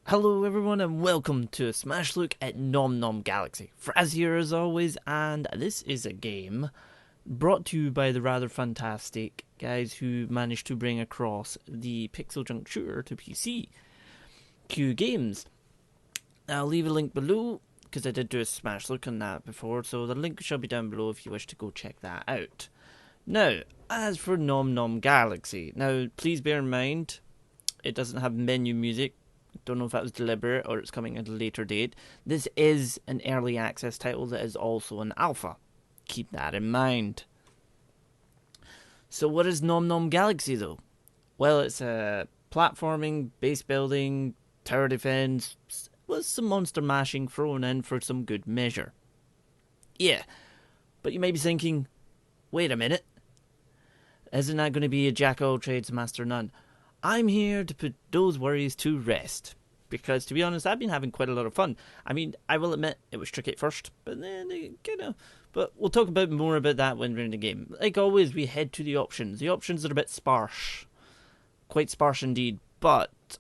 Hello everyone and welcome to a smash look at Nom Nom Galaxy. Fraz here as always, and this is a game brought to you by the rather fantastic guys who managed to bring across the Pixel Junk Shooter to PC. Q Games. I'll leave a link below because I did do a smash look on that before, so the link shall be down below if you wish to go check that out. Now, as for Nom Nom Galaxy, now please bear in mind it doesn't have menu music. Don't know if that was deliberate or it's coming at a later date. This is an early access title that is also an alpha. Keep that in mind. So what is Nom Nom Galaxy though? Well, it's a platforming, base building, tower defense, with some monster mashing thrown in for some good measure. Yeah, but you may be thinking, wait a minute. Isn't that going to be a jack of all trades, master none? I'm here to put those worries to rest. Because, to be honest, I've been having quite a lot of fun. I mean, I will admit, it was tricky at first. But then, But we'll talk more about that when we're in the game. Like always, we head to the options. The options are a bit sparse. Quite sparse indeed. But,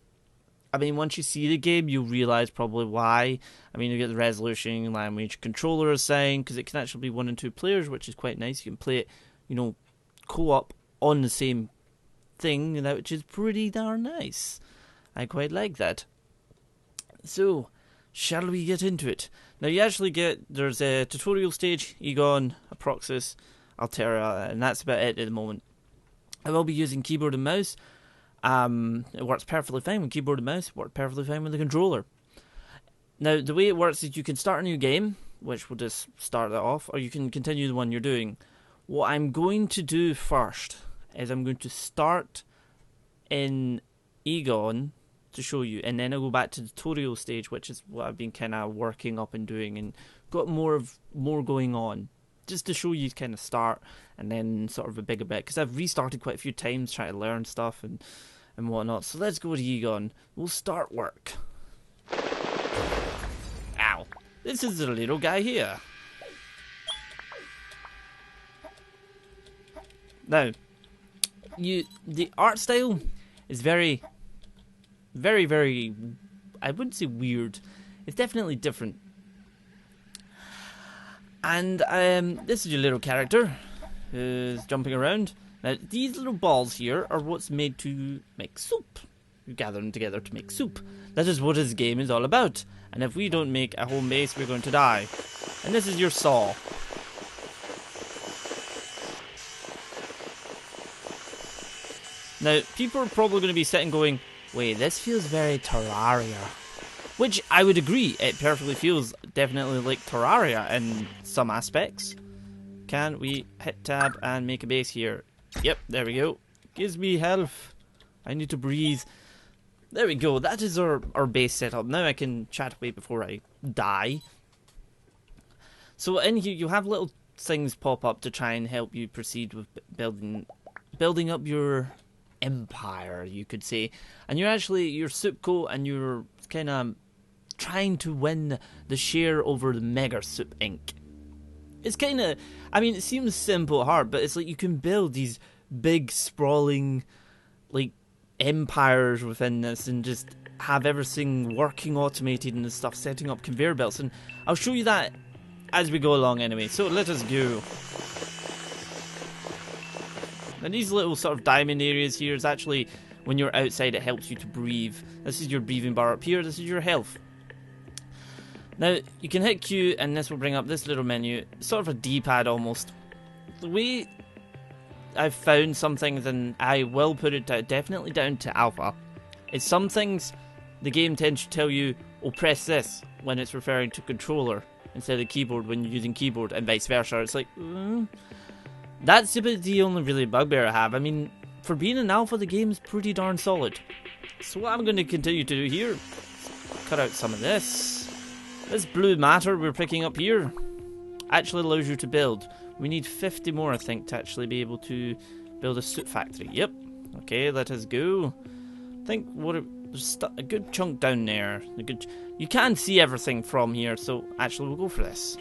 I mean, once you see the game, you'll realise probably why. I mean, you get the resolution, language, controller assigned. Because it can actually be 1 and 2 players, which is quite nice. You can play it, co-op on the same thing, which is pretty darn nice. I quite like that. So, shall we get into it? Now you actually there's a tutorial stage, Egon, Aproxis, Altera, and that's about it at the moment. I will be using keyboard and mouse. It works perfectly fine with keyboard and mouse, it works perfectly fine with the controller. Now the way it works is you can start a new game, which will just start that off, or you can continue the one you're doing. What I'm going to do first is I'm going to start in Egon to show you, and then I'll go back to the tutorial stage, which is what I've been kind of working up and doing, and got more going on, just to show you kind of start, and then sort of a bigger bit, because I've restarted quite a few times trying to learn stuff and whatnot. So let's go to Egon. We'll start work. Ow! This is the little guy here. Now, the art style is very, I wouldn't say weird. It's definitely different. And this is your little character who's jumping around. Now, these little balls here are what's made to make soup. You gather them together to make soup. That is what this game is all about. And if we don't make a home base, we're going to die. And this is your saw. Now, people are probably going to be sitting going, wait, this feels very Terraria. Which, I would agree, it perfectly feels definitely like Terraria in some aspects. Can we hit tab and make a base here? Yep, there we go. Gives me health. I need to breathe. There we go, that is our base setup. Now I can chat away before I die. So in here, you have little things pop up to try and help you proceed with building up your empire, you could say, and you're soup coat, and you're kind of trying to win the share over the Mega Soup Inc. It's kind of, I mean, it seems simple at heart, but it's like you can build these big sprawling like empires within this, and just have everything working automated and stuff, setting up conveyor belts, and I'll show you that as we go along anyway. So let us go. And these little sort of diamond areas here is actually, when you're outside, it helps you to breathe. This is your breathing bar up here, this is your health. Now, you can hit Q and this will bring up this little menu, sort of a D-pad almost. The way I've found some things, and I will put it definitely down to alpha, is some things the game tends to tell you, oh, press this, when it's referring to controller, instead of keyboard when you're using keyboard, and vice versa. It's like, That's about the only really bugbear I have. I mean, for being an alpha, the game's pretty darn solid. So what I'm going to continue to do here, cut out some of this. This blue matter we're picking up here actually allows you to build. We need 50 more, I think, to actually be able to build a suit factory. Yep. Okay, let us go. I think there's a good chunk down there. You can see everything from here, so actually we'll go for this.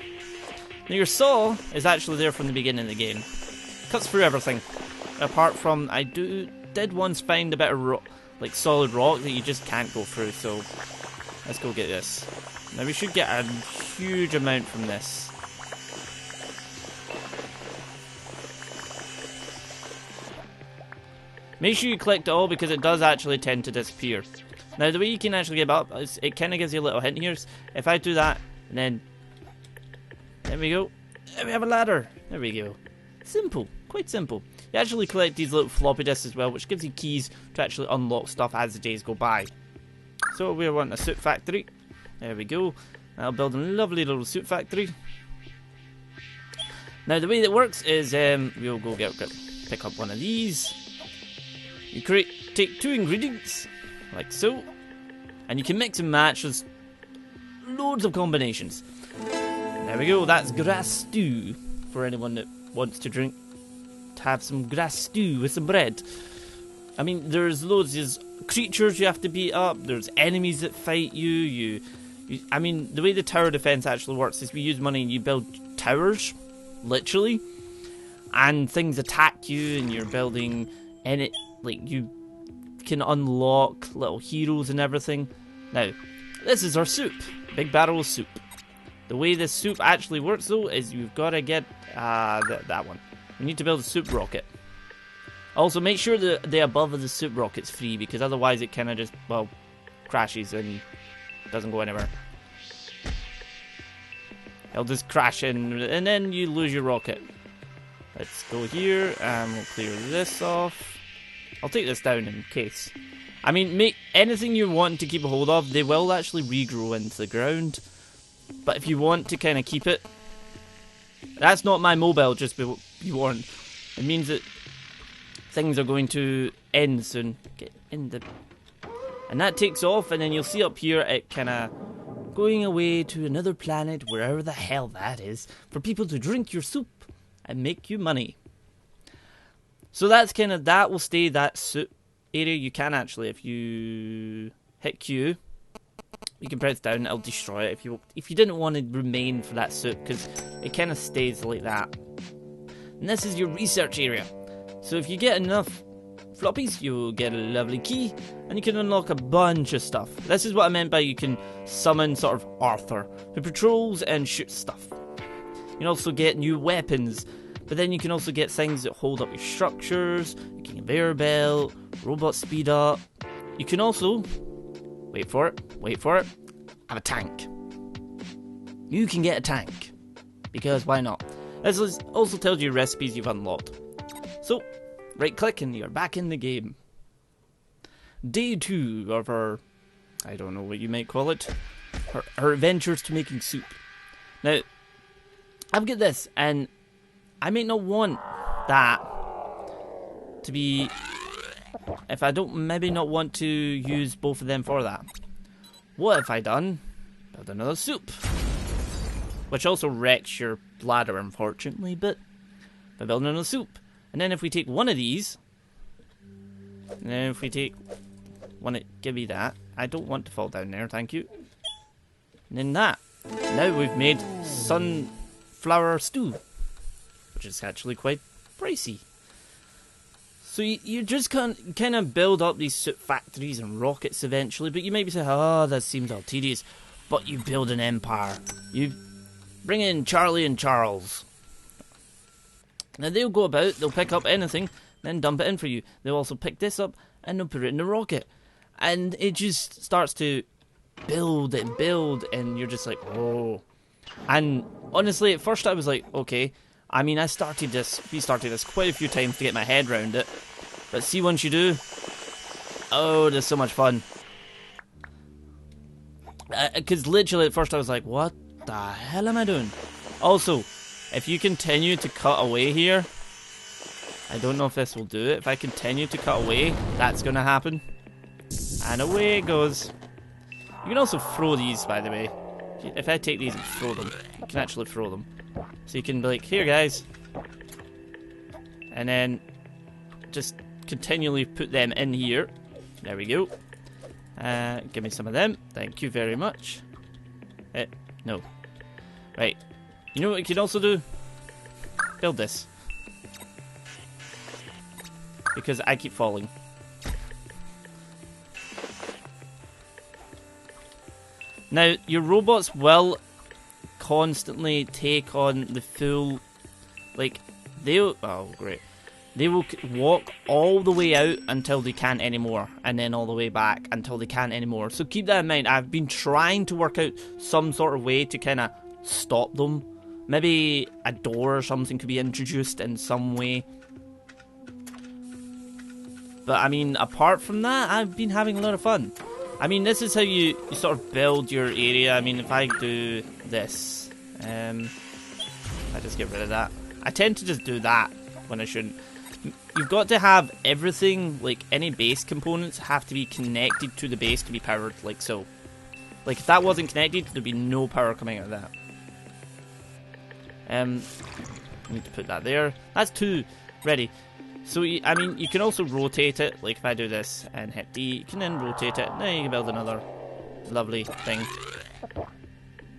Now your saw is actually there from the beginning of the game. Cuts through everything. Apart from, did once find a bit of like solid rock that you just can't go through, so Let's go get this. Now we should get a huge amount from this. Make sure you collect it all because it does actually tend to disappear. Now the way you can actually get up is it kind of gives you a little hint here. If I do that and then there we go. There we have a ladder. There we go. Simple. Quite simple. You actually collect these little floppy disks as well, which gives you keys to actually unlock stuff as the days go by. So we want a suit factory. There we go. I'll build a lovely little suit factory. Now the way that works is we'll go pick up one of these. You take 2 ingredients, like so, and you can mix and match. There's loads of combinations. There we go. That's grass stew for anyone that wants to drink. To have some grass stew with some bread. I mean, there's loads of creatures you have to beat up. There's enemies that fight you. I mean, the way the tower defense actually works is we use money and you build towers, literally, and things attack you, and you're building, and it like you can unlock little heroes and everything. Now, this is our soup, big barrel of soup. The way this soup actually works though is you've got to get that one. You need to build a soup rocket. Also, make sure that the above of the soup rocket's free, because otherwise it kind of just, well, crashes and doesn't go anywhere. It'll just crash in, and then you lose your rocket. Let's go here, and we'll clear this off. I'll take this down in case. I mean, make anything you want to keep a hold of, they will actually regrow into the ground. But if you want to kind of keep it, that's not my mobile, just be warned. It means that things are going to end soon. Get in the... And that takes off, and then you'll see up here it kind of going away to another planet, wherever the hell that is, for people to drink your soup and make you money. So that's kind of, that will stay that soup area. You can actually, if you hit Q, you can press down, it'll destroy it if you didn't want to remain for that soup, because it kind of stays like that. And this is your research area. So if you get enough floppies, you'll get a lovely key, and you can unlock a bunch of stuff. This is what I meant by you can summon sort of Arthur, who patrols and shoots stuff. You can also get new weapons, but then you can also get things that hold up your structures, you can conveyor belt, robot speed up. You can also, wait for it, have a tank. You can get a tank, because why not? This also tells you recipes you've unlocked. So, right click and you're back in the game. Day 2 of our, I don't know what you might call it, our adventures to making soup. Now, I've got this, and I may not want that to be, if I don't maybe not want to use both of them for that. What have I done? Build another soup. Which also wrecks your ladder, unfortunately, but by building another soup. And then if we take one of these, and then if we take one, give me that. I don't want to fall down there, thank you. And then that. Now we've made sunflower stew, which is actually quite pricey. So you just kind of build up these soup factories and rockets eventually, but you maybe say, oh, that seems all tedious. But you build an empire. You bring in Charlie and Charles. Now they'll go about, they'll pick up anything, then dump it in for you. They'll also pick this up and they'll put it in the rocket. And it just starts to build and build, and you're just like, oh. And honestly, at first I was like, okay. I mean, we started this quite a few times to get my head around it. But see, once you do, oh, there's so much fun. Because literally at first I was like, what the hell am I doing? Also, if you continue to cut away here, I don't know if this will do it. If I continue to cut away, that's going to happen. And away it goes. You can also throw these, by the way. If I take these and throw them, you can actually throw them. So you can be like, here guys. And then just continually put them in here. There we go. Give me some of them. Thank you very much. No. Right. You know what you can also do? Build this. Because I keep falling. Now, your robots will constantly take on the full, like, oh great. They will walk all the way out until they can't anymore, and then all the way back until they can't anymore. So keep that in mind. I've been trying to work out some sort of way to kind of stop them. Maybe a door or something could be introduced in some way. But I mean, apart from that, I've been having a lot of fun. I mean, this is how you sort of build your area. I mean, if I do this, I just get rid of that. I tend to just do that when I shouldn't. You've got to have everything, like any base components have to be connected to the base to be powered, like so. Like if that wasn't connected, there'd be no power coming out of that. Need to put that there. That's 2 ready. So I mean, you can also rotate it. Like if I do this and hit D, you can then rotate it. Now you can build another lovely thing.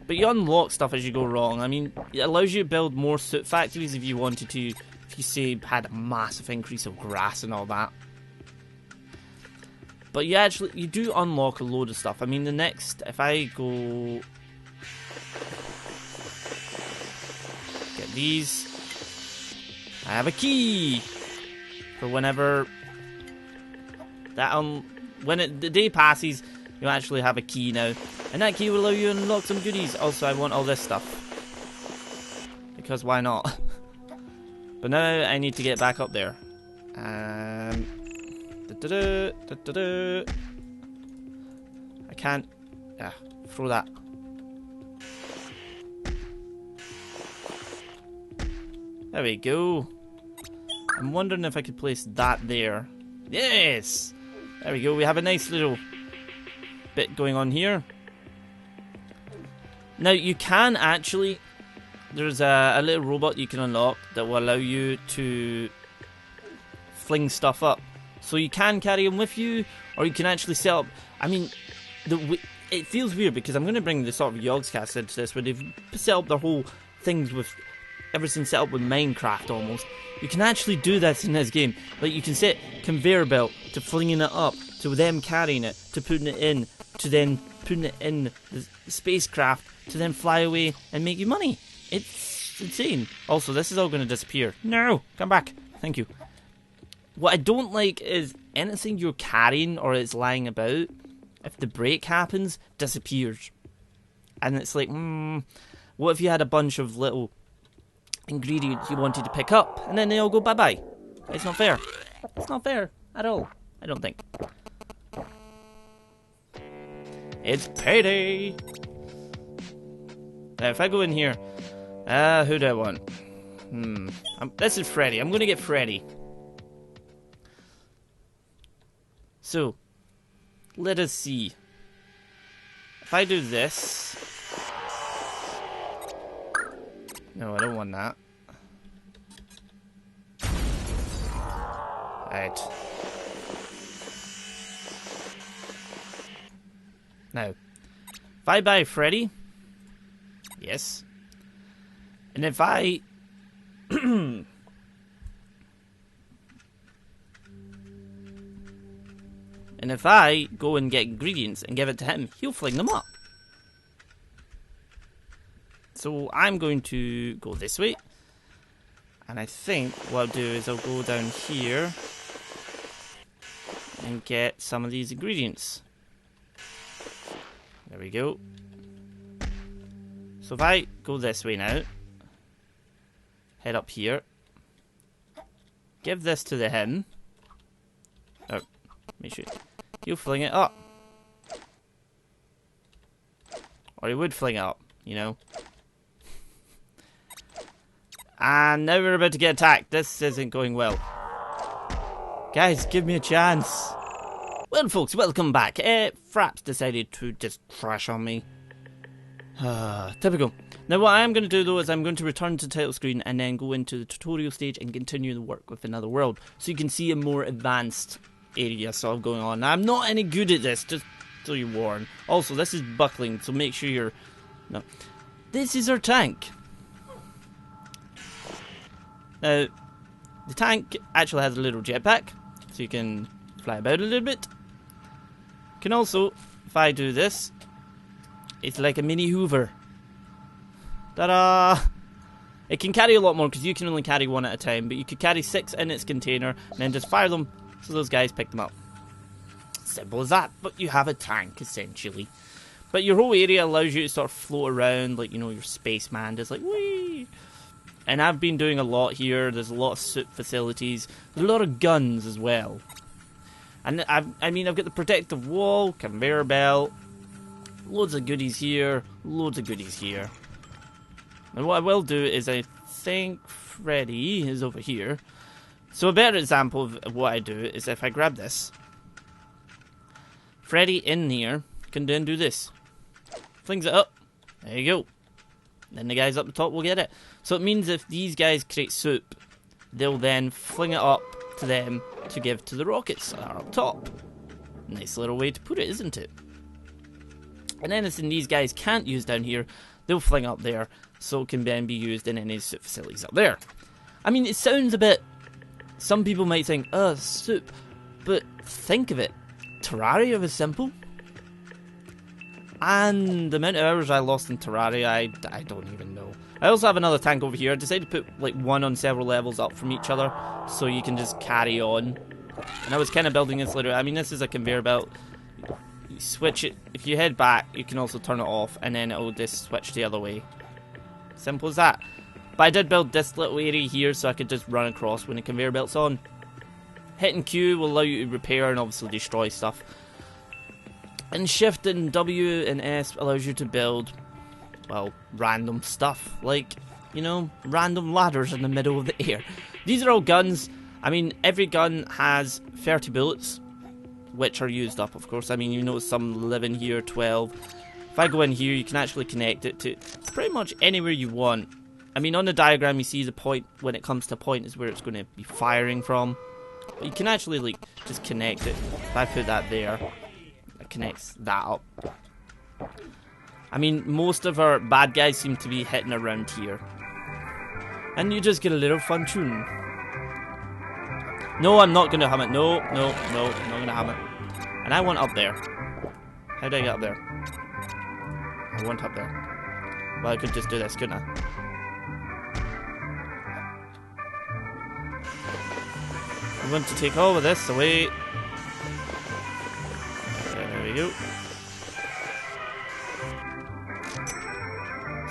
But you unlock stuff as you go wrong. I mean, it allows you to build more suit factories if you wanted to. If you say had a massive increase of grass and all that. But you do unlock a load of stuff. I mean, the next, if I go get these, I have a key for whenever that when the day passes, you actually have a key now, and that key will allow you to unlock some goodies. Also, I want all this stuff because why not? But now I need to get back up there. I can't. Throw that. There we go. I'm wondering if I could place that there. Yes! There we go. We have a nice little bit going on here. Now you can actually. There's a little robot you can unlock that will allow you to fling stuff up. So you can carry them with you, or you can actually set up. I mean, it feels weird because I'm going to bring the sort of Yogscast into this, where they've set up their whole things with everything set up with Minecraft almost. You can actually do this in this game. Like you can set conveyor belt to flinging it up, to them carrying it, to putting it in, to then putting it in the spacecraft, to then fly away and make you money. It's insane. Also, this is all going to disappear. No! Come back. Thank you. What I don't like is anything you're carrying or it's lying about, if the break happens, disappears. And it's like, what if you had a bunch of little ingredients you wanted to pick up, and then they all go bye-bye? It's not fair. It's not fair at all. I don't think. It's payday! Now, if I go in here, who do I want? This is Freddy. I'm going to get Freddy. So, let us see. If I do this... No, I don't want that. Right. Now, if I buy Freddy... Yes. And if I... and if I go and get ingredients and give it to him, he'll fling them up. So I'm going to go this way. And I think what I'll do is I'll go down here and get some of these ingredients. There we go. So if I go this way now, head up here, give this to the him. Oh, make sure he'll fling it up. Or he would fling it up, you know. And now we're about to get attacked. This isn't going well. Guys, give me a chance. Well, folks, welcome back. Fraps decided to just crash on me. Typical. Now what I am going to do though is I'm going to return to the title screen and then go into the tutorial stage and continue the work with another world, so you can see a more advanced area sort of going on. Now, I'm not any good at this, just so you're warned. Also, this is buckling, so make sure you're... No. This is our tank. Now, the tank actually has a little jetpack, so you can fly about a little bit. You can also, if I do this, It's like a mini Hoover. Ta-da! It can carry a lot more because you can only carry one at a time, but you could carry 6 in its container and then just fire them so those guys pick them up. Simple as that, but you have a tank essentially. But your whole area allows you to sort of float around like, you know, your spaceman just like, whee! And I've been doing a lot here. There's a lot of suit facilities. There's a lot of guns as well. And I mean, I've got the protective wall, conveyor belt, loads of goodies here, loads of goodies here. And what I will do is I think Freddy is over here. So a better example of what I do is if I grab this. Freddy in here can then do this. Flings it up. There you go. Then the guys up the top will get it. So it means if these guys create soup, they'll then fling it up to them to give to the rockets that are up top. Nice little way to put it, isn't it? And anything these guys can't use down here, they'll fling up there, so it can then be used in any soup facilities up there. I mean, it sounds a bit... Some people might think, soup. But think of it. Terraria was simple. And the amount of hours I lost in Terraria, I don't even know. I also have another tank over here. I decided to put like one on several levels up from each other, so you can just carry on. And I was kind of building this later. I mean, this is a conveyor belt. You switch it. If you head back, you can also turn it off, and then it will just switch the other way. Simple as that. But I did build this little area here, so I could just run across when the conveyor belt's on. Hitting Q will allow you to repair and obviously destroy stuff. And Shift and W and S allows you to build, well, random stuff. Like, you know, random ladders in the middle of the air. These are all guns. I mean, every gun has 30 bullets, which are used up, of course. I mean, you notice some live in here, 12. If I go in here, you can actually connect it to pretty much anywhere you want. I mean, on the diagram, you see the point, when it comes to point, is where it's going to be firing from. But you can actually, like, just connect it. If I put that there, it connects that up. I mean, most of our bad guys seem to be hitting around here. And you just get a little fun tune. No, I'm not going to hum it. No, I'm not going to hum it. And I want up there. How do I get up there? I want up there. Well, I could just do this, couldn't I? I'm going to take all of this away. There we go.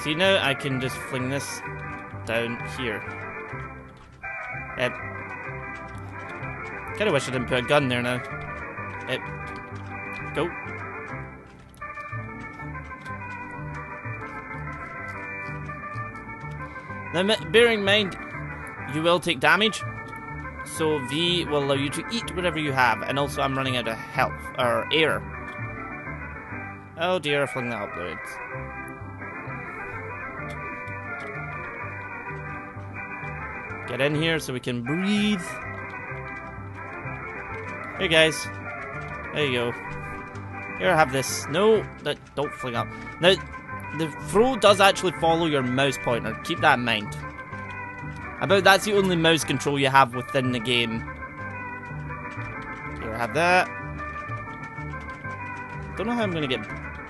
See, now I can just fling this down here. Kinda wish I didn't put a gun there now. Go. Now, bearing in mind, you will take damage. So V will allow you to eat whatever you have. And also I'm running out of health, or air. Oh dear, I flung that upwards. Get in here so we can breathe. Here guys. There you go. Here, have this. No, don't fling up. Now, the throw does actually follow your mouse pointer. Keep that in mind. That's the only mouse control you have within the game. Here, have that. Don't know how I'm going to get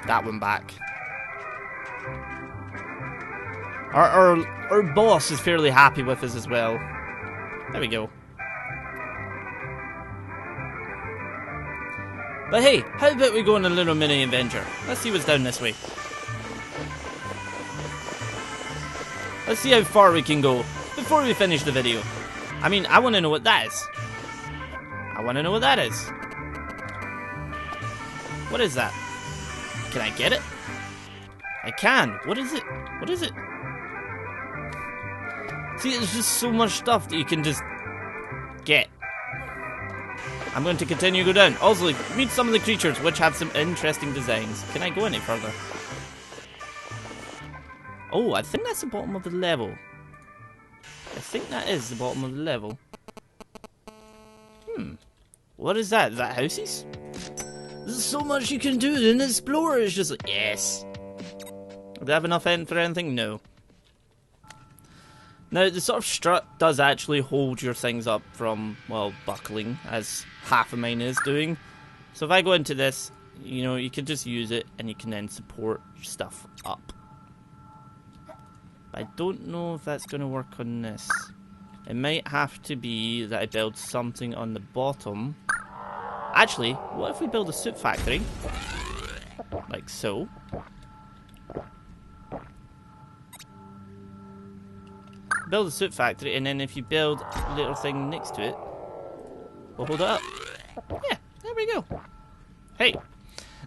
that one back. Our boss is fairly happy with us as well. There we go. But hey, how about we go on a little mini adventure? Let's see what's down this way. Let's see how far we can go before we finish the video. I mean, I want to know what that is. I want to know what that is. What is that? Can I get it? I can. What is it? What is it? See, there's just so much stuff that you can just get. I'm going to continue to go down. Also, meet some of the creatures, which have some interesting designs. Can I go any further? Oh, I think that's the bottom of the level. I think that is the bottom of the level. What is that? Is that houses? There's so much you can do, and Explorer is just like, yes. Do I have enough for anything? No. Now, the sort of strut does actually hold your things up from, well, buckling, as half of mine is doing. So if I go into this, you know, you could just use it and you can then support stuff up. I don't know if that's going to work on this. It might have to be that I build something on the bottom. Actually, what if we build a suit factory? Like so. Build a suit factory, and then if you build a little thing next to it, we'll hold it up. Yeah, there we go. Hey,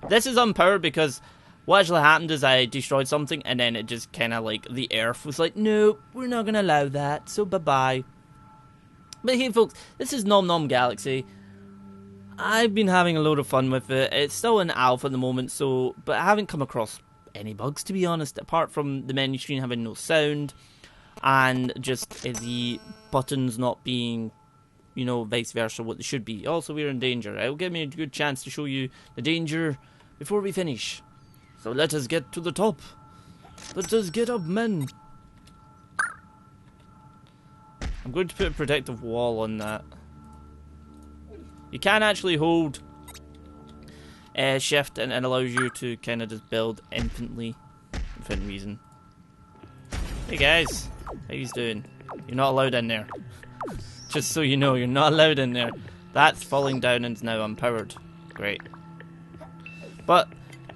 this is unpowered because what actually happened is I destroyed something, and then it just kind of like, the earth was like, no, we're not going to allow that, so bye-bye. But hey folks, this is Nom Nom Galaxy. I've been having a load of fun with it. It's still in alpha at the moment, so, but I haven't come across any bugs, to be honest, apart from the menu screen having no sound, and just the buttons not being, you know, vice versa what they should be. Also, we're in danger. It'll give me a good chance to show you the danger before we finish. So let us get to the top. Let us get up, men. I'm going to put a protective wall on that. You can actually hold shift, and it allows you to kind of just build infinitely within reason. Hey guys, how you doing? You're not allowed in there. Just so you know, you're not allowed in there. That's falling down and is now unpowered. Great. But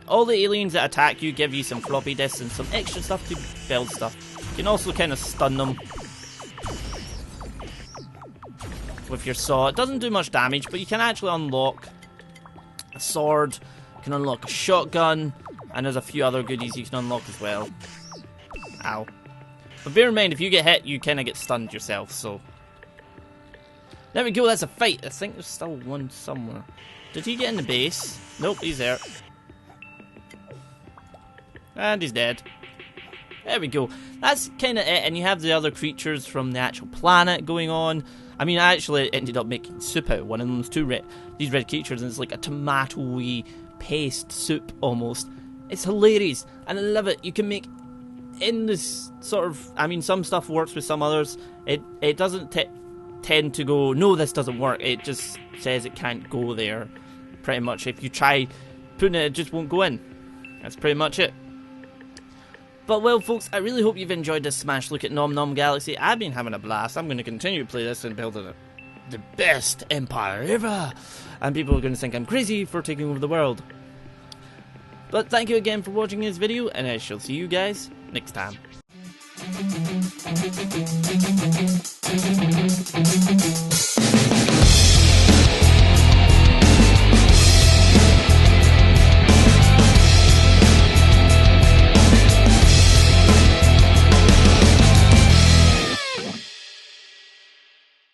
all the aliens that attack you give you some floppy disks and some extra stuff to build stuff. You can also kind of stun them with your saw. It doesn't do much damage, but you can actually unlock a sword, you can unlock a shotgun, and there's a few other goodies you can unlock as well. Ow. But bear in mind, if you get hit, you kind of get stunned yourself, so. There we go, that's a fight. I think there's still one somewhere. Did he get in the base? Nope, he's there. And he's dead. There we go. That's kind of it, and you have the other creatures from the actual planet going on. I mean, I actually ended up making soup out of one of them. There's these red creatures, and it's like a tomato-y paste soup almost. It's hilarious, and I love it. You can make in this sort of, I mean, some stuff works with some others. It doesn't tend to go, no, this doesn't work. It just says it can't go there. Pretty much, if you try putting it, it just won't go in. That's pretty much it. But well folks, I really hope you've enjoyed this smash look at Nom Nom Galaxy. I've been having a blast. I'm going to continue to play this and build the best empire ever. And people are going to think I'm crazy for taking over the world. But thank you again for watching this video, and I shall see you guys next time.